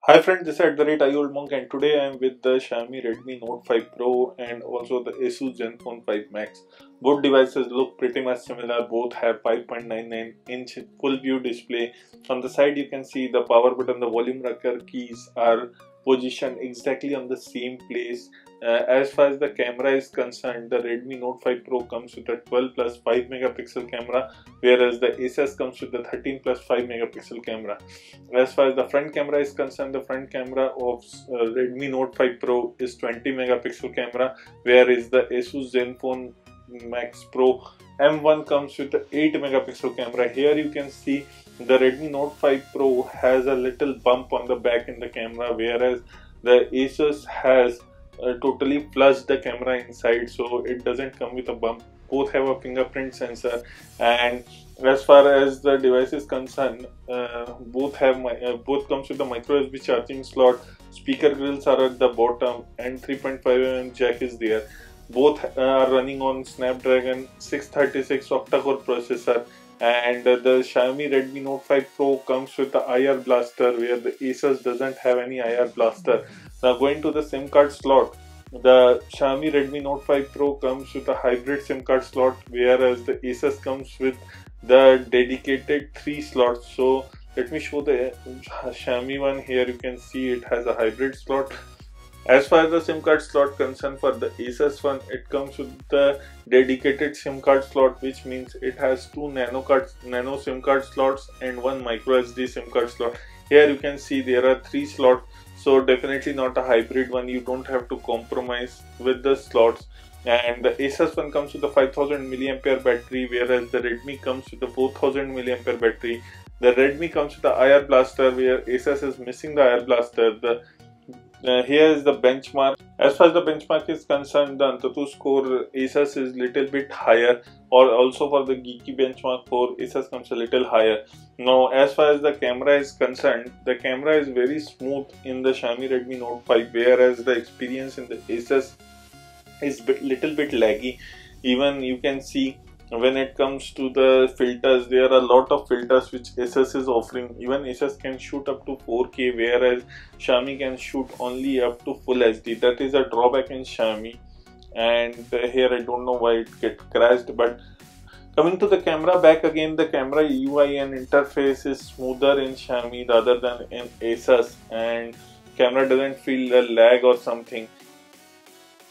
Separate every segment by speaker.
Speaker 1: Hi friends, this is at the rate IOldMonk and today I am with the Xiaomi Redmi Note 5 Pro and also the Asus Zenfone 5 Max. Both devices look pretty much similar. Both have 5.99-inch full view display. On the side you can see the power button, the volume rocker keys are positioned exactly on the same place. As far as the camera is concerned, the Redmi Note 5 Pro comes with a 12 plus 5 megapixel camera, whereas the Asus comes with the 13 plus 5 megapixel camera. As far as the front camera is concerned, the front camera of Redmi Note 5 Pro is 20 megapixel camera, whereas the Asus Zenfone Max Pro M1 comes with the 8 megapixel camera. Here you can see the Redmi Note 5 Pro has a little bump on the back in the camera, whereas the Asus has totally flushed the camera inside, so it doesn't come with a bump. Both have a fingerprint sensor, and as far as the device is concerned, both comes with a micro USB charging slot. Speaker grills are at the bottom, and 3.5mm jack is there. Both are running on Snapdragon 636 octa-core processor, and the Xiaomi Redmi Note 5 Pro comes with the IR blaster, where the Asus doesn't have any IR blaster. Now going to the SIM card slot, the Xiaomi Redmi Note 5 Pro comes with a hybrid SIM card slot, whereas the Asus comes with the dedicated 3 slots. So let me show the Xiaomi one. Here you can see it has a hybrid slot. As far as the SIM card slot concerned, for the Asus one, it comes with the dedicated SIM card slot, which means it has 2 nano SIM card slots and 1 micro SD SIM card slot. Here you can see there are 3 slots, so definitely not a hybrid one. You don't have to compromise with the slots. And the Asus one comes with a 5000 mAh battery, whereas the Redmi comes with a 4000 mAh battery. The Redmi comes with the IR blaster, where Asus is missing the IR blaster. Here is the benchmark. As far as the benchmark is concerned, the Antutu score Asus is little bit higher, or also for the geeky benchmark for Asus comes a little higher. Now as far as the camera is concerned, the camera is very smooth in the Xiaomi Redmi Note 5, whereas the experience in the Asus is little bit laggy. Even you can see when it comes to the filters, there are a lot of filters which Asus is offering. Even Asus can shoot up to 4K, whereas Xiaomi can shoot only up to full HD. That is a drawback in Xiaomi, and here I don't know why it get crashed. But coming to the camera, back again, the camera UI and interface is smoother in Xiaomi rather than in Asus, and camera doesn't feel a lag or something.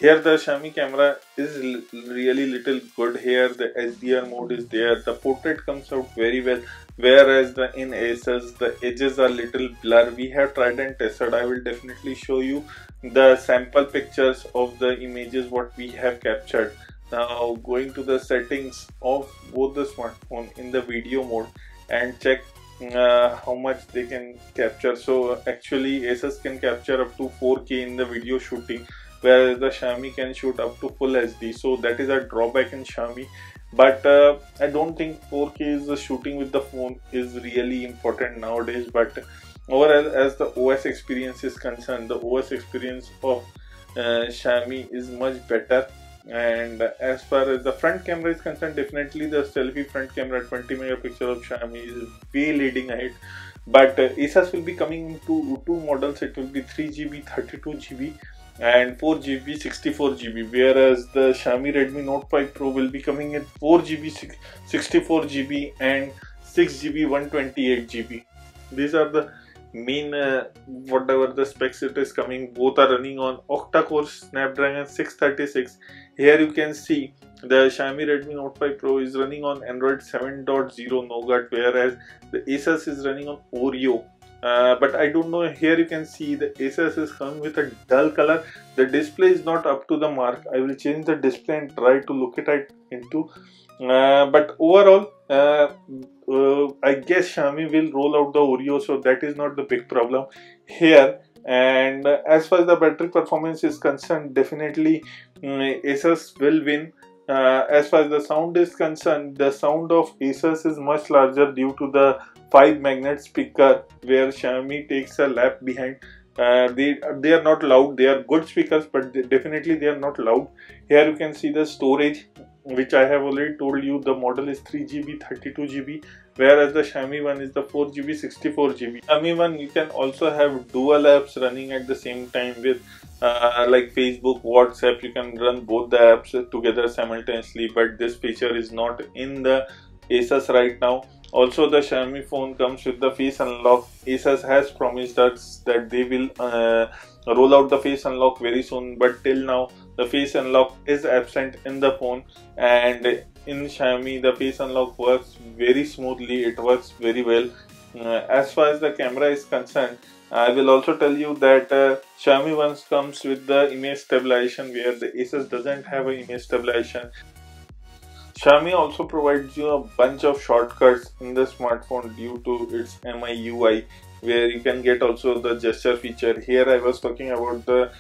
Speaker 1: Here the Xiaomi camera is really little good. Here the HDR mode is there. The portrait comes out very well, whereas in Asus the edges are little blur. We have tried and tested. I will definitely show you the sample pictures of the images what we have captured. Now going to the settings of both the smartphone in the video mode and check how much they can capture. So actually Asus can capture up to 4K in the video shooting, whereas the Xiaomi can shoot up to full HD. So that is a drawback in Xiaomi. But I don't think 4K is shooting with the phone is really important nowadays. But overall, as the OS experience is concerned, the OS experience of Xiaomi is much better. And as far as the front camera is concerned, definitely the selfie front camera 20 megapixel of Xiaomi is way leading ahead. But Asus will be coming into two models. It will be 3GB 32GB and 4GB 64GB, whereas the Xiaomi Redmi Note 5 Pro will be coming in 4GB 64GB and 6GB 128GB. These are the main whatever the specs it is coming. Both are running on octa-core Snapdragon 636. Here you can see the Xiaomi Redmi Note 5 Pro is running on Android 7.0 Nougat, whereas the Asus is running on Oreo. But I don't know. Here you can see the Asus is coming with a dull color. The display is not up to the mark. I will change the display and try to look at it into. But overall, I guess Xiaomi will roll out the Oreo, so that is not the big problem here. And as far as the battery performance is concerned, definitely Asus will win. As far as the sound is concerned, the sound of Asus is much larger due to the 5 magnet speaker, where Xiaomi takes a lap behind. They are not loud. They are good speakers, but definitely they are not loud. Here you can see the storage. which I have already told you, the model is 3GB 32GB, whereas the Xiaomi one is the 4GB 64GB. Xiaomi one, you can also have dual apps running at the same time with like Facebook, WhatsApp. You can run both the apps together simultaneously, but this feature is not in the Asus right now. Also, the Xiaomi phone comes with the face unlock. Asus has promised us that they will roll out the face unlock very soon, but till now the face unlock is absent in the phone. And in Xiaomi, the face unlock works very smoothly, it works very well. As far as the camera is concerned, I will also tell you that Xiaomi ones comes with the image stabilization, where the Asus doesn't have an image stabilization. Xiaomi also provides you a bunch of shortcuts in the smartphone due to its MIUI, where you can get also the gesture feature. Here I was talking about the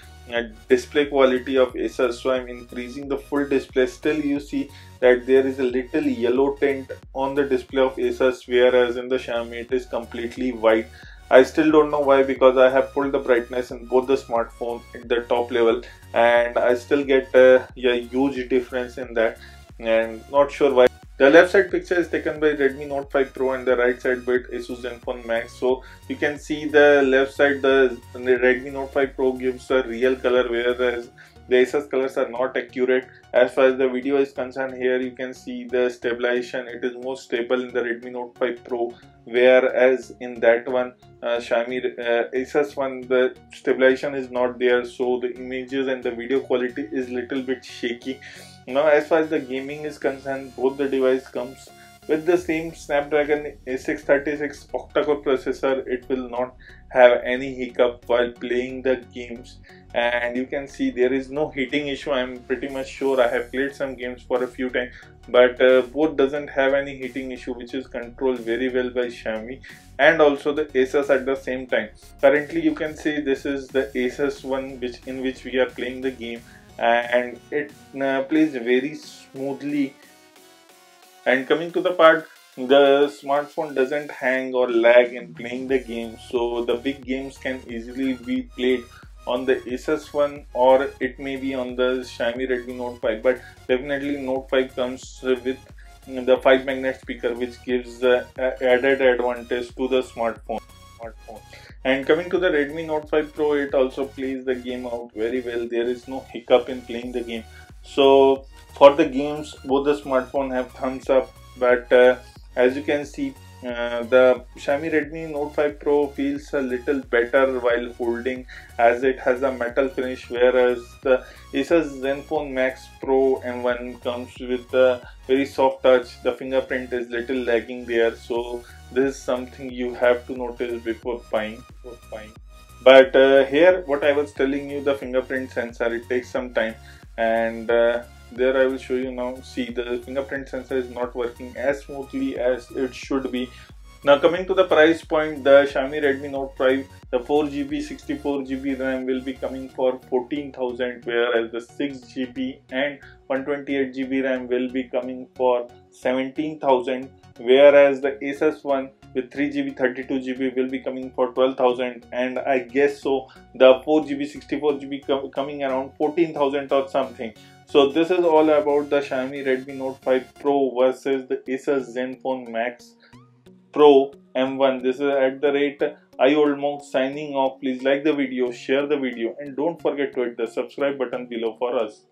Speaker 1: display quality of Asus, so I'm increasing the full display. Still you see that there is a little yellow tint on the display of Asus, whereas in the Xiaomi it is completely white. I still don't know why, because I have pulled the brightness in both the smartphone at the top level and I still get a huge difference in that, and not sure why. The left side picture is taken by Redmi Note 5 Pro and the right side by Asus Zenfone Max. So you can see the left side, the Redmi Note 5 Pro gives a real color, whereas the Asus colors are not accurate. As far as the video is concerned, here you can see the stabilization. It is more stable in the Redmi Note 5 Pro, whereas in that one, Xiaomi Asus one, the stabilization is not there, so the images and the video quality is little bit shaky. Now, as far as the gaming is concerned, both the device comes with the same Snapdragon 636 octa-core processor. It will not have any hiccup while playing the games, and you can see there is no heating issue. I'm pretty much sure. I have played some games for a few times, but both doesn't have any heating issue, which is controlled very well by Xiaomi and also the Asus at the same time. Currently you can see this is the Asus one in which we are playing the game, and it plays very smoothly. And coming to the part, the smartphone doesn't hang or lag in playing the game, so the big games can easily be played on the Asus one, or it may be on the Xiaomi Redmi Note 5. But definitely Note 5 comes with the 5 magnet speaker, which gives added advantage to the smartphone. And coming to the Redmi Note 5 Pro, it also plays the game out very well. There is no hiccup in playing the game. So for the games, both the smartphone have thumbs up. But as you can see, the Xiaomi Redmi Note 5 Pro feels a little better while holding, as it has a metal finish, whereas the Asus Zenfone Max Pro M1 comes with a very soft touch. The fingerprint is little lagging there, so this is something you have to notice before buying. But here, what I was telling you, the fingerprint sensor, it takes some time, and there I will show you now. See, the fingerprint sensor is not working as smoothly as it should be. Now coming to the price point, the Xiaomi Redmi Note 5, the 4GB 64GB RAM will be coming for 14,000, whereas the 6GB and 128GB RAM will be coming for 17,000, whereas the Asus one with 3GB 32GB will be coming for 12,000, and I guess so the 4GB 64GB coming around 14,000 or something. So this is all about the Xiaomi Redmi Note 5 Pro versus the Asus Zenfone Max Pro M1. This is at the rate I Old Monk signing off. Please like the video, share the video, and don't forget to hit the subscribe button below for us.